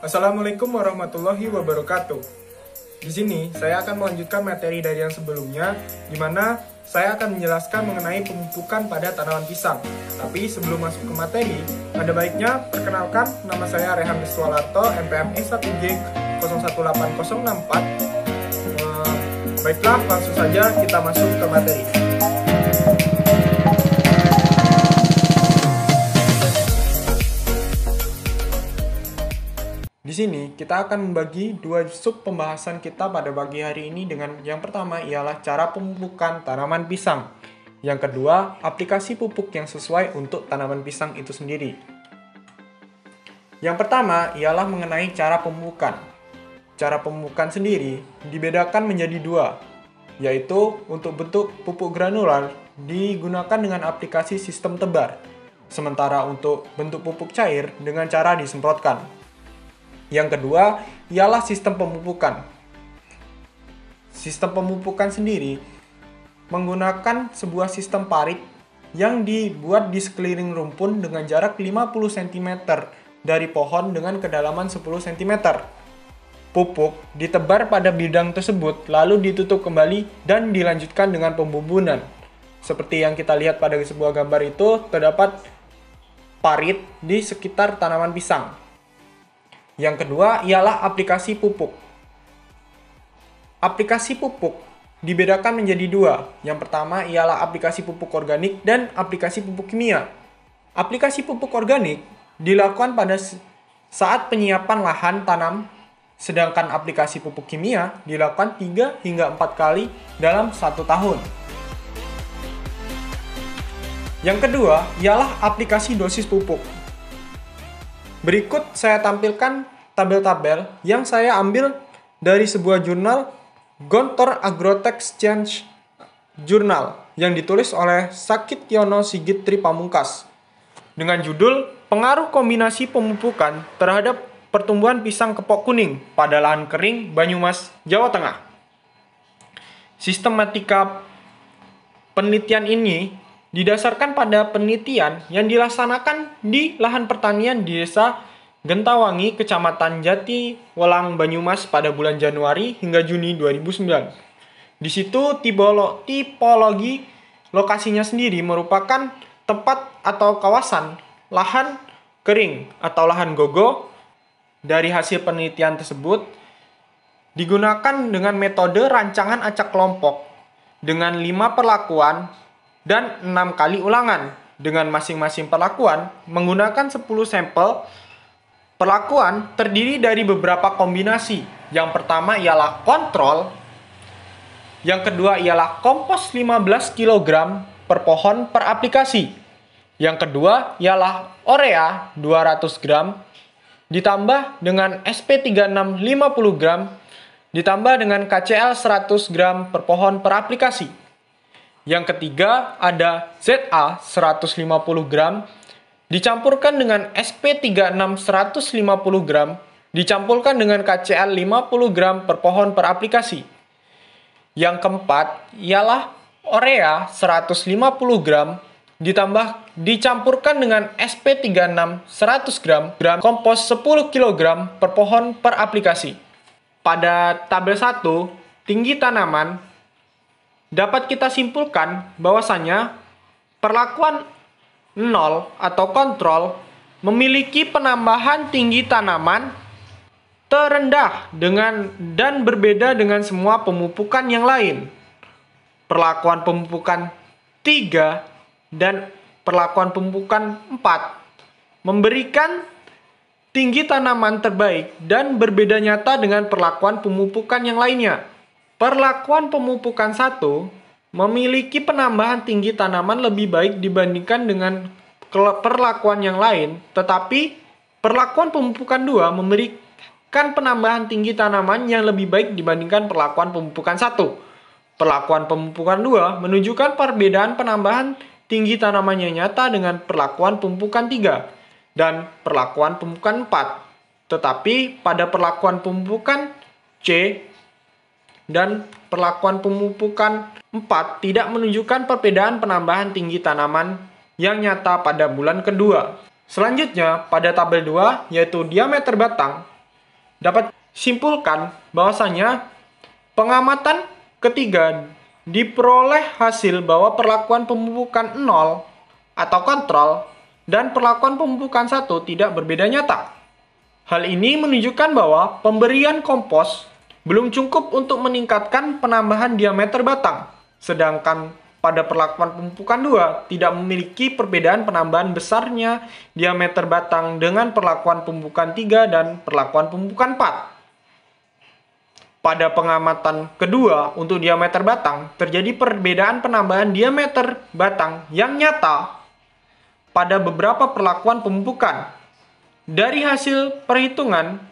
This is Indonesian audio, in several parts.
Assalamualaikum warahmatullahi wabarakatuh. Di sini saya akan melanjutkan materi dari yang sebelumnya, di mana saya akan menjelaskan mengenai pemupukan pada tanaman pisang. Tapi sebelum masuk ke materi, ada baiknya perkenalkan, nama saya Rehan Deswalarto, NPM E1J 018064. Baiklah, langsung saja kita masuk ke materi. Di sini kita akan membagi dua sub pembahasan kita pada pagi hari ini, dengan yang pertama ialah cara pemupukan tanaman pisang. Yang kedua, aplikasi pupuk yang sesuai untuk tanaman pisang itu sendiri. Yang pertama ialah mengenai cara pemupukan. Cara pemupukan sendiri dibedakan menjadi dua, yaitu untuk bentuk pupuk granular digunakan dengan aplikasi sistem tebar, sementara untuk bentuk pupuk cair dengan cara disemprotkan. Yang kedua ialah sistem pemupukan. Sistem pemupukan sendiri menggunakan sebuah sistem parit yang dibuat di sekeliling rumpun dengan jarak 50 cm dari pohon dengan kedalaman 10 cm. Pupuk ditebar pada bidang tersebut lalu ditutup kembali dan dilanjutkan dengan pembumbunan. Seperti yang kita lihat pada sebuah gambar itu, terdapat parit di sekitar tanaman pisang. Yang kedua ialah aplikasi pupuk. Aplikasi pupuk dibedakan menjadi dua. Yang pertama ialah aplikasi pupuk organik dan aplikasi pupuk kimia. Aplikasi pupuk organik dilakukan pada saat penyiapan lahan tanam, sedangkan aplikasi pupuk kimia dilakukan 3 hingga 4 kali dalam 1 tahun. Yang kedua ialah aplikasi dosis pupuk. Berikut saya tampilkan tabel-tabel yang saya ambil dari sebuah jurnal, Gontor Agrotech Science Journal, yang ditulis oleh Sakityono Sigit Tri Pamungkas dengan judul Pengaruh Kombinasi Pemupukan Terhadap Pertumbuhan Pisang Kepok Kuning pada Lahan Kering Banyumas, Jawa Tengah. Sistematika penelitian ini didasarkan pada penelitian yang dilaksanakan di lahan pertanian di Desa Gentawangi, Kecamatan Jatiwelang, Banyumas pada bulan Januari hingga Juni 2009. Di situ tipologi lokasinya sendiri merupakan tempat atau kawasan lahan kering atau lahan gogo. Dari hasil penelitian tersebut digunakan dengan metode rancangan acak kelompok dengan 5 perlakuan dan 6 kali ulangan, dengan masing-masing perlakuan menggunakan 10 sampel. Perlakuan terdiri dari beberapa kombinasi. Yang pertama ialah kontrol, yang kedua ialah kompos 15 kg per pohon per aplikasi, yang kedua ialah urea 200 gram ditambah dengan SP36 50 gram ditambah dengan KCl 100 gram per pohon per aplikasi. Yang ketiga ada ZA 150 gram dicampurkan dengan SP36 150 gram dicampurkan dengan KCl 50 gram per pohon per aplikasi. Yang keempat ialah urea 150 gram dicampurkan dengan SP36 100 gram kompos 10 kg per pohon per aplikasi. Pada tabel 1, tinggi tanaman, dapat kita simpulkan bahwasanya perlakuan 0 atau kontrol memiliki penambahan tinggi tanaman terendah dan berbeda dengan semua pemupukan yang lain. Perlakuan pemupukan 3 dan perlakuan pemupukan 4 memberikan tinggi tanaman terbaik dan berbeda nyata dengan perlakuan pemupukan yang lainnya. Perlakuan pemupukan 1 memiliki penambahan tinggi tanaman lebih baik dibandingkan dengan perlakuan yang lain, tetapi perlakuan pemupukan 2 memberikan penambahan tinggi tanaman yang lebih baik dibandingkan perlakuan pemupukan 1. Perlakuan pemupukan 2 menunjukkan perbedaan penambahan tinggi tanamannya nyata dengan perlakuan pemupukan 3 dan perlakuan pemupukan 4. Tetapi pada perlakuan pemupukan C dan perlakuan pemupukan 4 tidak menunjukkan perbedaan penambahan tinggi tanaman yang nyata pada bulan kedua. Selanjutnya, pada tabel 2, yaitu diameter batang, dapat simpulkan bahwasanya pengamatan ketiga diperoleh hasil bahwa perlakuan pemupukan 0 atau kontrol dan perlakuan pemupukan 1 tidak berbeda nyata. Hal ini menunjukkan bahwa pemberian kompos belum cukup untuk meningkatkan penambahan diameter batang, sedangkan pada perlakuan pemupukan 2 tidak memiliki perbedaan penambahan besarnya diameter batang dengan perlakuan pemupukan 3 dan perlakuan pemupukan 4. Pada pengamatan kedua untuk diameter batang, terjadi perbedaan penambahan diameter batang yang nyata pada beberapa perlakuan pemupukan. Dari hasil perhitungan,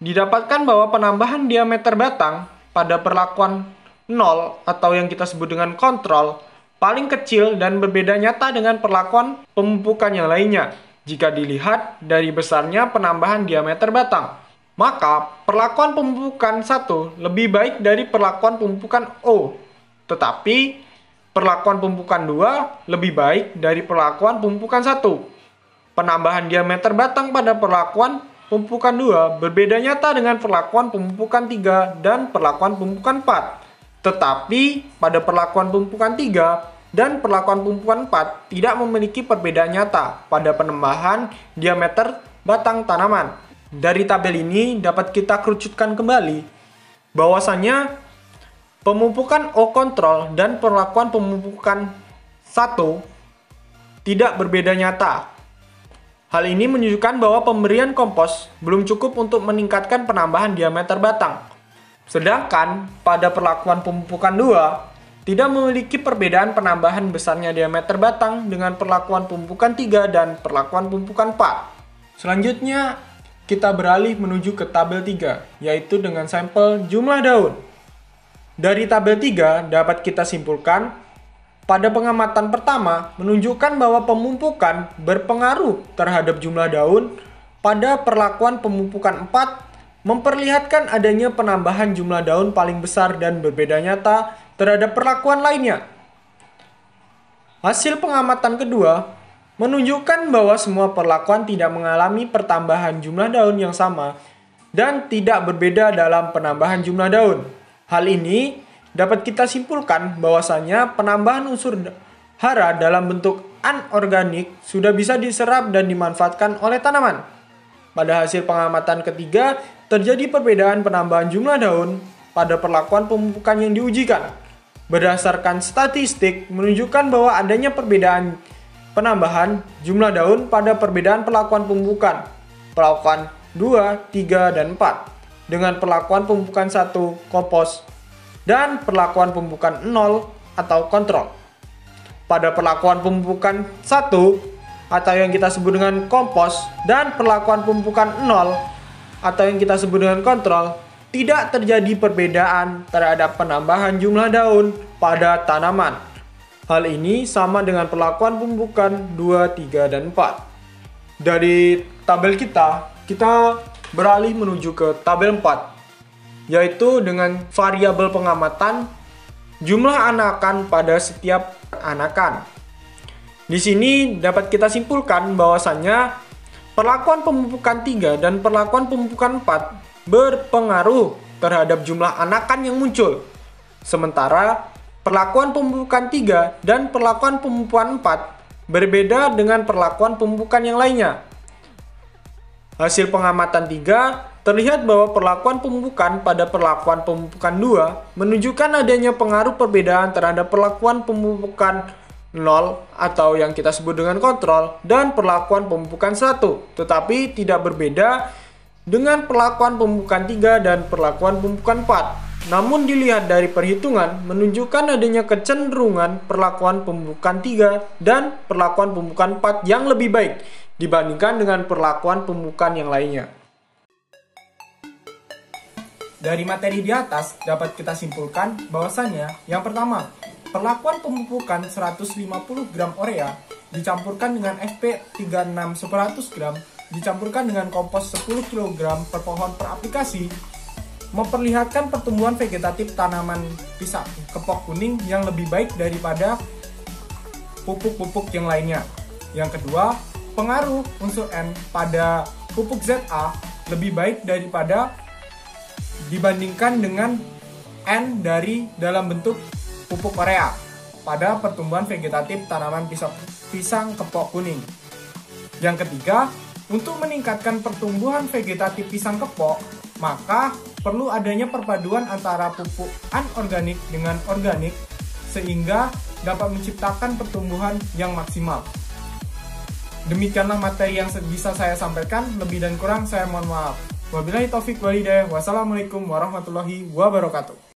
didapatkan bahwa penambahan diameter batang pada perlakuan 0 atau yang kita sebut dengan kontrol paling kecil dan berbeda nyata dengan perlakuan pemupukan yang lainnya jika dilihat dari besarnya penambahan diameter batang. Maka perlakuan pemupukan 1 lebih baik dari perlakuan pemupukan O, tetapi perlakuan pemupukan 2 lebih baik dari perlakuan pemupukan 1. Penambahan diameter batang pada perlakuan pemupukan 2 berbeda nyata dengan perlakuan pemupukan 3 dan perlakuan pemupukan 4. Tetapi pada perlakuan pemupukan 3 dan perlakuan pemupukan 4 tidak memiliki perbedaan nyata pada penambahan diameter batang tanaman. Dari tabel ini dapat kita kerucutkan kembali bahwasanya pemupukan O kontrol dan perlakuan pemupukan 1 tidak berbeda nyata. Hal ini menunjukkan bahwa pemberian kompos belum cukup untuk meningkatkan penambahan diameter batang. Sedangkan pada perlakuan pemupukan 2 tidak memiliki perbedaan penambahan besarnya diameter batang dengan perlakuan pemupukan 3 dan perlakuan pemupukan 4. Selanjutnya kita beralih menuju ke tabel 3, yaitu dengan sampel jumlah daun. Dari tabel 3 dapat kita simpulkan, pada pengamatan pertama menunjukkan bahwa pemupukan berpengaruh terhadap jumlah daun. Pada perlakuan pemupukan 4 memperlihatkan adanya penambahan jumlah daun paling besar dan berbeda nyata terhadap perlakuan lainnya. Hasil pengamatan kedua menunjukkan bahwa semua perlakuan tidak mengalami pertambahan jumlah daun yang sama dan tidak berbeda dalam penambahan jumlah daun. Hal ini dapat kita simpulkan bahwasanya penambahan unsur hara dalam bentuk anorganik sudah bisa diserap dan dimanfaatkan oleh tanaman. Pada hasil pengamatan ketiga, terjadi perbedaan penambahan jumlah daun pada perlakuan pemupukan yang diujikan. Berdasarkan statistik menunjukkan bahwa adanya perbedaan penambahan jumlah daun pada perbedaan perlakuan pemupukan 2, 3, dan 4 dengan perlakuan pemupukan 1 kompos dan perlakuan pemupukan 0 atau kontrol. Pada perlakuan pemupukan 1 atau yang kita sebut dengan kompos dan perlakuan pemupukan 0 atau yang kita sebut dengan kontrol, tidak terjadi perbedaan terhadap penambahan jumlah daun pada tanaman. Hal ini sama dengan perlakuan pemupukan 2, 3, dan 4. Dari tabel kita beralih menuju ke tabel 4, yaitu dengan variabel pengamatan jumlah anakan pada setiap anakan. Di sini dapat kita simpulkan bahwasannya perlakuan pemupukan 3 dan perlakuan pemupukan 4 berpengaruh terhadap jumlah anakan yang muncul. Sementara perlakuan pemupukan 3 dan perlakuan pemupukan 4 berbeda dengan perlakuan pemupukan yang lainnya. Hasil pengamatan 3 terlihat bahwa perlakuan pemupukan pada perlakuan pemupukan 2 menunjukkan adanya pengaruh perbedaan terhadap perlakuan pemupukan 0 atau yang kita sebut dengan kontrol dan perlakuan pemupukan 1, tetapi tidak berbeda dengan perlakuan pemupukan 3 dan perlakuan pemupukan 4. Namun dilihat dari perhitungan menunjukkan adanya kecenderungan perlakuan pemupukan 3 dan perlakuan pemupukan 4 yang lebih baik dibandingkan dengan perlakuan pemupukan yang lainnya. Dari materi di atas dapat kita simpulkan bahwasannya yang pertama, perlakuan pemupukan 150 gram urea dicampurkan dengan FP36 100 gram dicampurkan dengan kompos 10 kg per pohon per aplikasi memperlihatkan pertumbuhan vegetatif tanaman pisang kepok kuning yang lebih baik daripada pupuk-pupuk yang lainnya. Yang kedua, pengaruh unsur N pada pupuk ZA lebih baik daripada dibandingkan dengan N dari dalam bentuk pupuk urea pada pertumbuhan vegetatif tanaman pisang kepok kuning. Yang ketiga, untuk meningkatkan pertumbuhan vegetatif pisang kepok, maka perlu adanya perpaduan antara pupuk anorganik dengan organik sehingga dapat menciptakan pertumbuhan yang maksimal. Demikianlah materi yang bisa saya sampaikan, lebih dan kurang saya mohon maaf. Wabillahi taufik walhidayah. Wassalamualaikum warahmatullahi wabarakatuh.